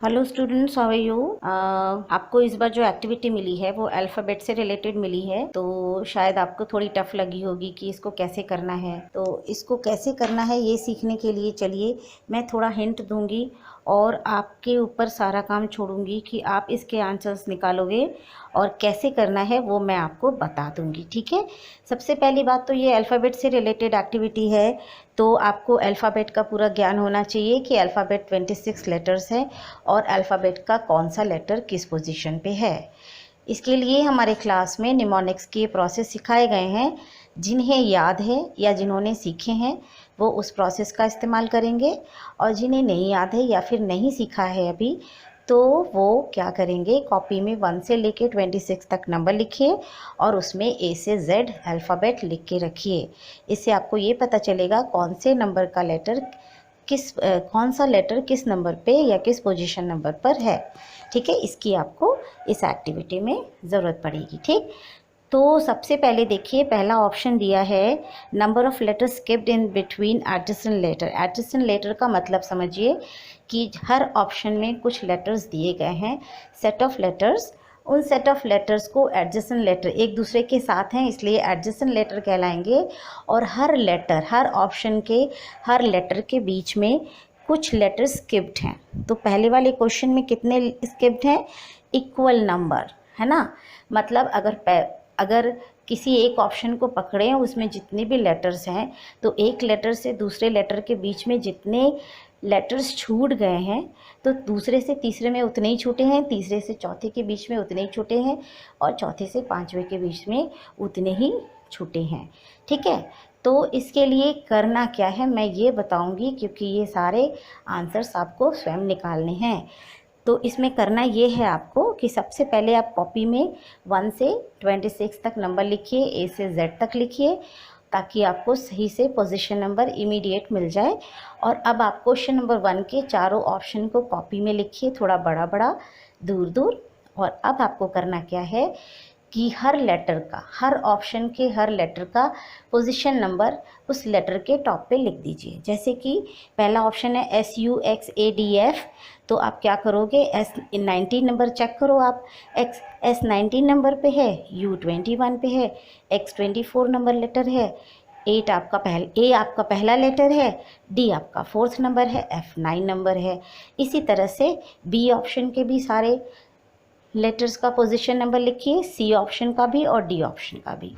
Hello students, how are you. आपको इस बार जो एक्टिविटी मिली है वो अल्फ़ाबेट से रिलेटेड मिली है, तो शायद आपको थोड़ी टफ लगी होगी कि इसको कैसे करना है। तो इसको कैसे करना है ये सीखने के लिए चलिए मैं थोड़ा हिंट दूंगी और आपके ऊपर सारा काम छोड़ूंगी कि आप इसके आंसर्स निकालोगे और कैसे करना है वो मैं आपको बता दूंगी। ठीक है, सबसे पहली बात तो ये अल्फ़ाबेट से रिलेटेड एक्टिविटी है, तो आपको अल्फ़ाबेट का पूरा ज्ञान होना चाहिए कि अल्फ़ाबेट 26 लेटर्स है और अल्फ़ाबेट का कौन सा लेटर किस पोजीशन पे है। इसके लिए हमारे क्लास में निमोनिक्स के प्रोसेस सिखाए गए हैं। जिन्हें याद है या जिन्होंने सीखे हैं वो उस प्रोसेस का इस्तेमाल करेंगे, और जिन्हें नहीं याद है या फिर नहीं सीखा है अभी, तो वो क्या करेंगे, कॉपी में 1 से लेके 26 तक नंबर लिखिए और उसमें ए से जेड अल्फ़ाबेट लिख के रखिए। इससे आपको ये पता चलेगा कौन से नंबर का लेटर कौन सा लेटर किस नंबर पे या किस पोजीशन नंबर पर है। ठीक है, इसकी आपको इस एक्टिविटी में ज़रूरत पड़ेगी। ठीक, तो सबसे पहले देखिए पहला ऑप्शन दिया है number of letters skipped in between adjacent letter. Adjacent letter का मतलब समझिए कि हर ऑप्शन में कुछ लेटर्स दिए गए हैं, सेट ऑफ लेटर्स। उन सेट ऑफ लेटर्स को एडजेसेंट लेटर एक दूसरे के साथ हैं इसलिए एडजेसेंट लेटर कहलाएंगे। और हर लेटर, हर ऑप्शन के हर लेटर के बीच में कुछ लेटर्स स्किप्ड हैं। तो पहले वाले क्वेश्चन में कितने स्किप्ड हैं? इक्वल नंबर, है ना। मतलब अगर किसी एक ऑप्शन को पकड़ें उसमें जितने भी लेटर्स हैं तो एक लेटर से दूसरे लेटर के बीच में जितने लेटर्स छूट गए हैं तो दूसरे से तीसरे में उतने ही छूटे हैं, तीसरे से चौथे के बीच में उतने ही छूटे हैं और चौथे से पांचवें के बीच में उतने ही छूटे हैं। ठीक है, तो इसके लिए करना क्या है मैं ये बताऊंगी, क्योंकि ये सारे आंसर्स आपको स्वयं निकालने हैं। तो इसमें करना ये है आपको कि सबसे पहले आप कॉपी में 1 से 26 तक नंबर लिखिए, ए से जेड तक लिखिए, ताकि आपको सही से पोजीशन नंबर इमीडिएट मिल जाए। और अब आप क्वेश्चन नंबर 1 के चारों ऑप्शन को कॉपी में लिखिए, थोड़ा बड़ा बड़ा, दूर दूर। और अब आपको करना क्या है कि हर लेटर का, हर ऑप्शन के हर लेटर का पोजीशन नंबर उस लेटर के टॉप पे लिख दीजिए। जैसे कि पहला ऑप्शन है SUXADF, तो आप क्या करोगे, S19 नंबर चेक करो आप, S19 नंबर पे है, U21 पे है, X24 नंबर लेटर है, A आपका पहला लेटर है, D आपका 4th नंबर है, F9 नंबर है। इसी तरह से B ऑप्शन के भी सारे लेटर्स का पोजीशन नंबर लिखिए, सी ऑप्शन का भी और डी ऑप्शन का भी।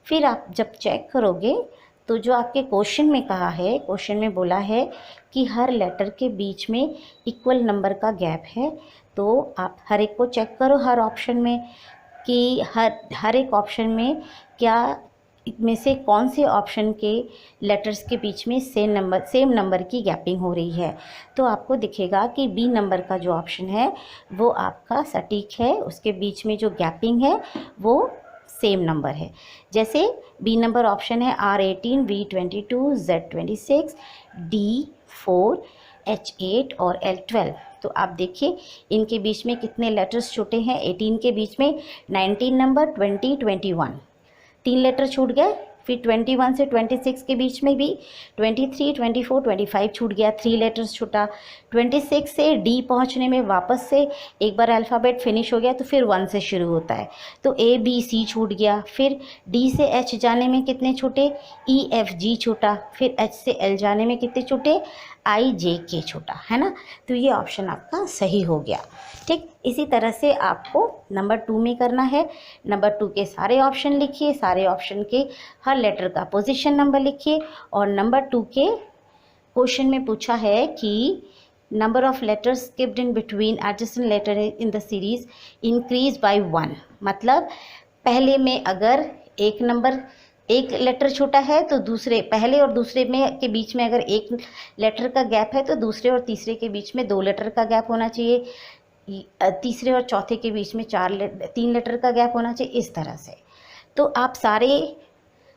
फिर आप जब चेक करोगे तो जो आपके क्वेश्चन में कहा है, क्वेश्चन में बोला है कि हर लेटर के बीच में इक्वल नंबर का गैप है, तो आप हर एक को चेक करो हर ऑप्शन में कि हर एक ऑप्शन में क्या इनमें से कौन से ऑप्शन के लेटर्स के बीच में सेम नंबर की गैपिंग हो रही है। तो आपको दिखेगा कि बी नंबर का जो ऑप्शन है वो आपका सटीक है, उसके बीच में जो गैपिंग है वो सेम नंबर है। जैसे बी नंबर ऑप्शन है R18, V22, Z26, D4, H8 और L12। तो आप देखिए इनके बीच में कितने लेटर्स छूटे हैं। 18 के बीच में 19 नंबर, 20, 21, 3 लेटर छूट गए। फिर 21 से 26 के बीच में भी 23, 24, 25 छूट गया, 3 लेटर्स छूटा। 26 से डी पहुंचने में वापस से एक बार अल्फ़ाबेट फिनिश हो गया तो फिर 1 से शुरू होता है, तो ABC छूट गया। फिर डी से H जाने में कितने छूटे, EFG छूटा। फिर H से L जाने में कितने छूटे, IJK छूटा, है ना। तो ये ऑप्शन आपका सही हो गया। ठीक, इसी तरह से आपको नंबर 2 में करना है। नंबर 2 के सारे ऑप्शन लिखिए, सारे ऑप्शन के हर लेटर का पोजीशन नंबर लिखिए। और नंबर 2 के क्वेश्चन में पूछा है कि number of letters skipped in between adjacent letter in the series increase by 1। मतलब पहले में अगर एक लेटर छोटा है तो दूसरे, पहले और दूसरे में के बीच में अगर एक लेटर का गैप है तो दूसरे और तीसरे के बीच में 2 लेटर का गैप होना चाहिए, तीसरे और चौथे के बीच में 3 लेटर का गैप होना चाहिए, इस तरह से। तो आप सारे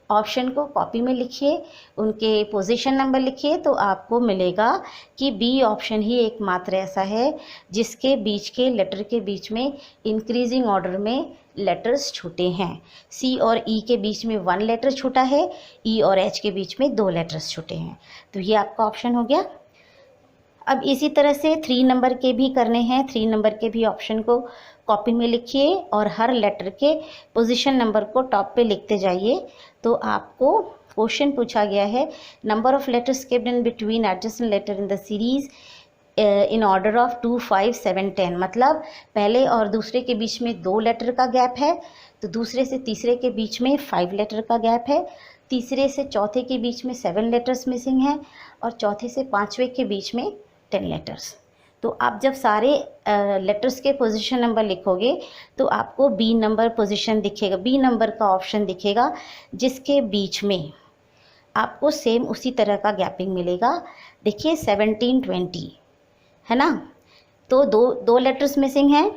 ऑप्शन को कॉपी में लिखिए, उनके पोजीशन नंबर लिखिए, तो आपको मिलेगा कि बी ऑप्शन ही एकमात्र ऐसा है जिसके बीच के लेटर के बीच में इंक्रीजिंग ऑर्डर में लेटर्स छूटे हैं। सी और ई के बीच में 1 लेटर छूटा है, ई और एच के बीच में 2 लेटर्स छूटे हैं। तो ये आपका ऑप्शन हो गया। अब इसी तरह से 3 नंबर के भी करने हैं। 3 नंबर के भी ऑप्शन को कॉपी में लिखिए और हर लेटर के पोजीशन नंबर को टॉप पे लिखते जाइए। तो आपको क्वेश्चन पूछा गया है, number of letters skipped in between adjacent letter in the series in order of 2, 5, 7, 10। मतलब पहले और दूसरे के बीच में 2 लेटर का गैप है, तो दूसरे से तीसरे के बीच में 5 लेटर का गैप है, तीसरे से चौथे के बीच में 7 लेटर्स मिसिंग हैं, और चौथे से पाँचवें के बीच में 10 लेटर्स। तो आप जब सारे लेटर्स के पोजीशन नंबर लिखोगे तो आपको बी नंबर पोजीशन दिखेगा, बी नंबर का ऑप्शन दिखेगा, जिसके बीच में आपको सेम उसी तरह का गैपिंग मिलेगा। देखिए 17, 20 है ना, तो दो लेटर्स मिसिंग हैं।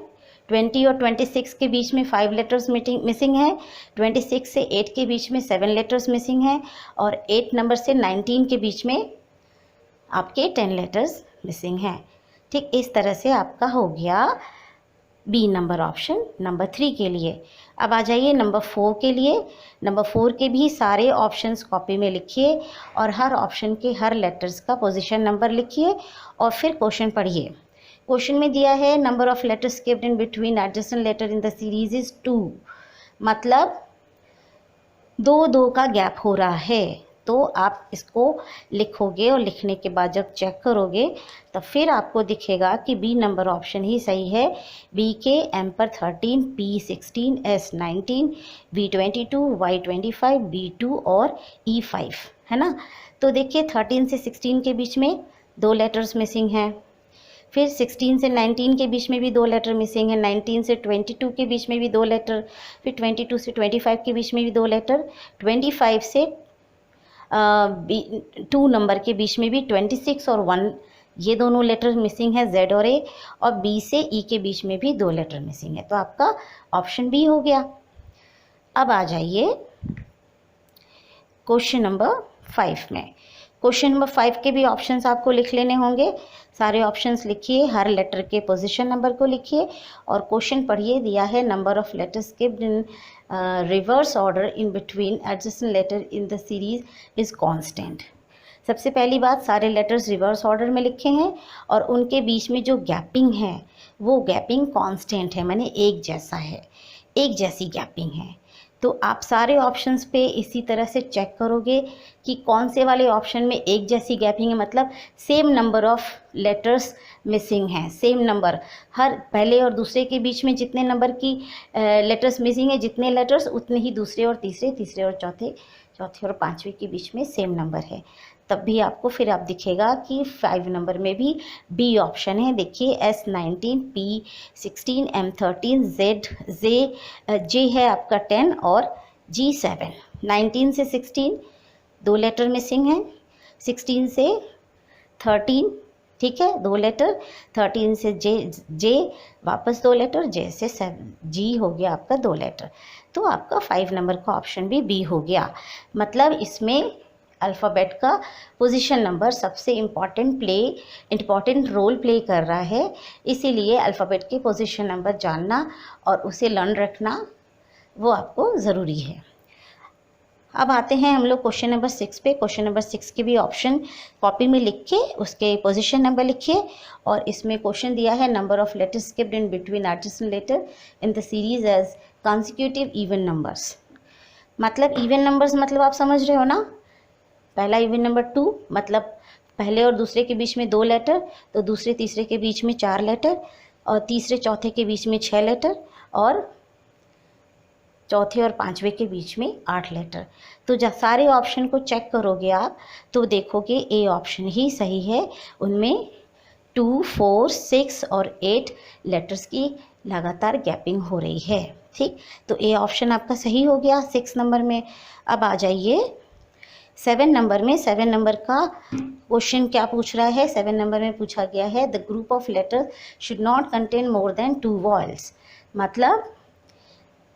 20 और 26 के बीच में 5 लेटर्स मिसिंग है। 26 से 8 के बीच में 7 लेटर्स मिसिंग हैं, और 8 नंबर से 19 के बीच में आपके 10 लेटर्स मिसिंग हैं। ठीक इस तरह से आपका हो गया बी नंबर ऑप्शन नंबर 3 के लिए। अब आ जाइए नंबर 4 के लिए। नंबर 4 के भी सारे ऑप्शंस कॉपी में लिखिए और हर ऑप्शन के हर लेटर्स का पोजीशन नंबर लिखिए और फिर क्वेश्चन पढ़िए। क्वेश्चन में दिया है number of letters skipped in between adjacent letter in the series is 2। मतलब 2 का गैप हो रहा है। तो आप इसको लिखोगे और लिखने के बाद जब चेक करोगे तो फिर आपको दिखेगा कि बी नंबर ऑप्शन ही सही है। बी के एम पर 13, P 16, S 19, V 22, Y 25, B 2 और ई 5 है ना। तो देखिए 13 से 16 के बीच में 2 लेटर्स मिसिंग हैं, फिर 16 से 19 के बीच में भी 2 लेटर मिसिंग है, 19 से 22 के बीच में भी 2 लेटर, फिर 22 से 25 के बीच में भी 2 लेटर, 25 से 2 नंबर के बीच में भी 26 और 1 ये दोनों लेटर मिसिंग है, Z और A, और B से E के बीच में भी 2 लेटर मिसिंग है। तो आपका ऑप्शन बी हो गया। अब आ जाइए क्वेश्चन नंबर 5 में। क्वेश्चन नंबर 5 के भी ऑप्शंस आपको लिख लेने होंगे। सारे ऑप्शंस लिखिए, हर लेटर के पोजीशन नंबर को लिखिए और क्वेश्चन पढ़िए। दिया है number of letters skipped in reverse order in between adjacent letter in the series is constant. सबसे पहली बात, सारे लेटर्स रिवर्स ऑर्डर में लिखे हैं और उनके बीच में जो गैपिंग है वो गैपिंग कांस्टेंट है, माने एक जैसा है, एक जैसी गैपिंग है। तो आप सारे ऑप्शंस पे इसी तरह से चेक करोगे कि कौन से वाले ऑप्शन में एक जैसी गैपिंग है, मतलब same number of letters missing हैं, सेम नंबर, हर पहले और दूसरे के बीच में जितने नंबर की लेटर्स मिसिंग है, जितने लेटर्स उतने ही दूसरे और तीसरे, तीसरे और चौथे, चौथे और पाँचवें के बीच में सेम नंबर है। तब भी आपको फिर आप दिखेगा कि 5 नंबर में भी बी ऑप्शन है। देखिए S19, P16, M13, J है आपका 10 और G7। 19 से 16 2 लेटर मिसिंग हैं, 16 से 13 ठीक है 2 लेटर, 13 से J वापस 2 लेटर, J से G हो गया आपका 2 लेटर। तो आपका 5 नंबर का ऑप्शन भी बी हो गया। मतलब इसमें अल्फ़ाबेट का पोजीशन नंबर सबसे इम्पॉर्टेंट रोल प्ले कर रहा है। इसीलिए अल्फ़ाबेट के पोजीशन नंबर जानना और उसे लर्न रखना वो आपको ज़रूरी है। अब आते हैं हम लोग क्वेश्चन नंबर 6 पे। क्वेश्चन नंबर 6 के भी ऑप्शन कॉपी में लिख के उसके पोजीशन नंबर लिखिए और इसमें क्वेश्चन दिया है number of letters skipped in between adjacent letter in the series as consecutive even numbers. मतलब इवन नंबर्स मतलब आप समझ रहे हो ना। पहला इवन नंबर 2 मतलब पहले और दूसरे के बीच में 2 लेटर, तो दूसरे तीसरे के बीच में 4 लेटर, और तीसरे चौथे के बीच में 6 लेटर, और चौथे और पाँचवें के बीच में 8 लेटर। तो जब सारे ऑप्शन को चेक करोगे आप तो देखोगे ए ऑप्शन ही सही है। उनमें 2, 4, 6 और 8 लेटर्स की लगातार गैपिंग हो रही है। ठीक, तो ए ऑप्शन आपका सही हो गया 6 नंबर में। अब आ जाइए 7 नंबर में। 7 नंबर का क्वेश्चन क्या पूछ रहा है। 7 नंबर में पूछा गया है the group of letters should not contain more than 2 vials. मतलब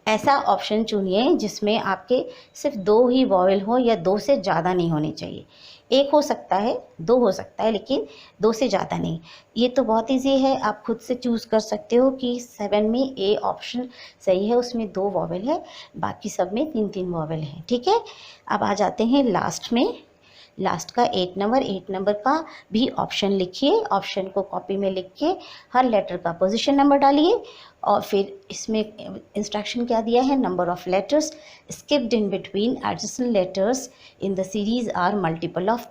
ऐसा ऑप्शन चुनिए जिसमें आपके सिर्फ 2 ही वॉयल हो या 2 से ज़्यादा नहीं होने चाहिए। 1 हो सकता है, 2 हो सकता है, लेकिन 2 से ज़्यादा नहीं। ये तो बहुत इजी है, आप खुद से चूज़ कर सकते हो कि 7 में ए ऑप्शन सही है, उसमें 2 वॉवेल है, बाकी सब में 3-3 वॉवेल हैं। ठीक है, अब आ जाते हैं लास्ट में लास्ट का 8 नंबर का भी ऑप्शन लिखिए, ऑप्शन को कॉपी में लिख के हर लेटर का पोजीशन नंबर डालिए और फिर इसमें इंस्ट्रक्शन क्या दिया है, number of letters skipped in between adjacent letters in the series are multiple of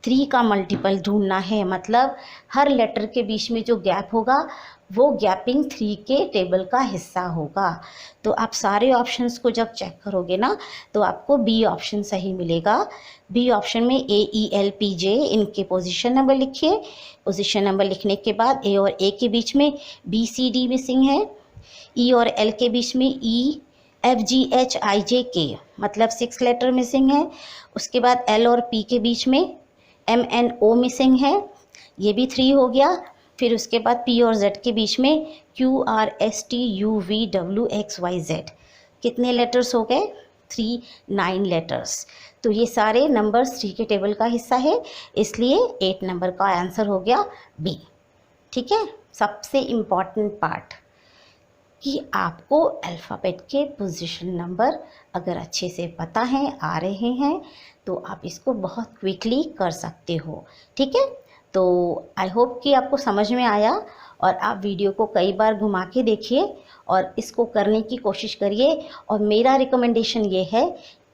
3 का मल्टीपल ढूंढना है, मतलब हर लेटर के बीच में जो गैप होगा वो गैपिंग 3 के टेबल का हिस्सा होगा। तो आप सारे ऑप्शंस को जब चेक करोगे ना तो आपको बी ऑप्शन सही मिलेगा। बी ऑप्शन में AELPJ इनके पोजीशन नंबर लिखिए। पोजीशन नंबर लिखने के बाद ए और ए के बीच में BCD मिसिंग है, ई और एल के बीच में EFGHIJK मतलब 6 लेटर मिसिंग है। उसके बाद एल और पी के बीच में MNO मिसिंग है, ये भी 3 हो गया। फिर उसके बाद पी और जेड के बीच में QRSTUVWXYZ कितने लेटर्स हो गए, 3, 9 लेटर्स। तो ये सारे नंबर्स 3 के टेबल का हिस्सा है, इसलिए 8 नंबर का आंसर हो गया बी। ठीक है, सबसे इम्पॉर्टेंट पार्ट कि आपको अल्फ़ाबेट के पोजीशन नंबर अगर अच्छे से पता है, आ रहे हैं, तो आप इसको बहुत क्विकली कर सकते हो। ठीक है, तो आई होप कि आपको समझ में आया और आप वीडियो को कई बार घुमा के देखिए और इसको करने की कोशिश करिए। और मेरा रिकमेंडेशन ये है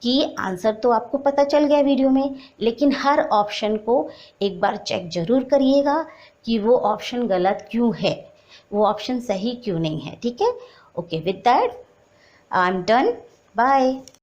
कि आंसर तो आपको पता चल गया वीडियो में, लेकिन हर ऑप्शन को एक बार चेक ज़रूर करिएगा कि वो ऑप्शन गलत क्यों है, वो ऑप्शन सही क्यों नहीं है। ठीक है, okay, with that I am done, bye.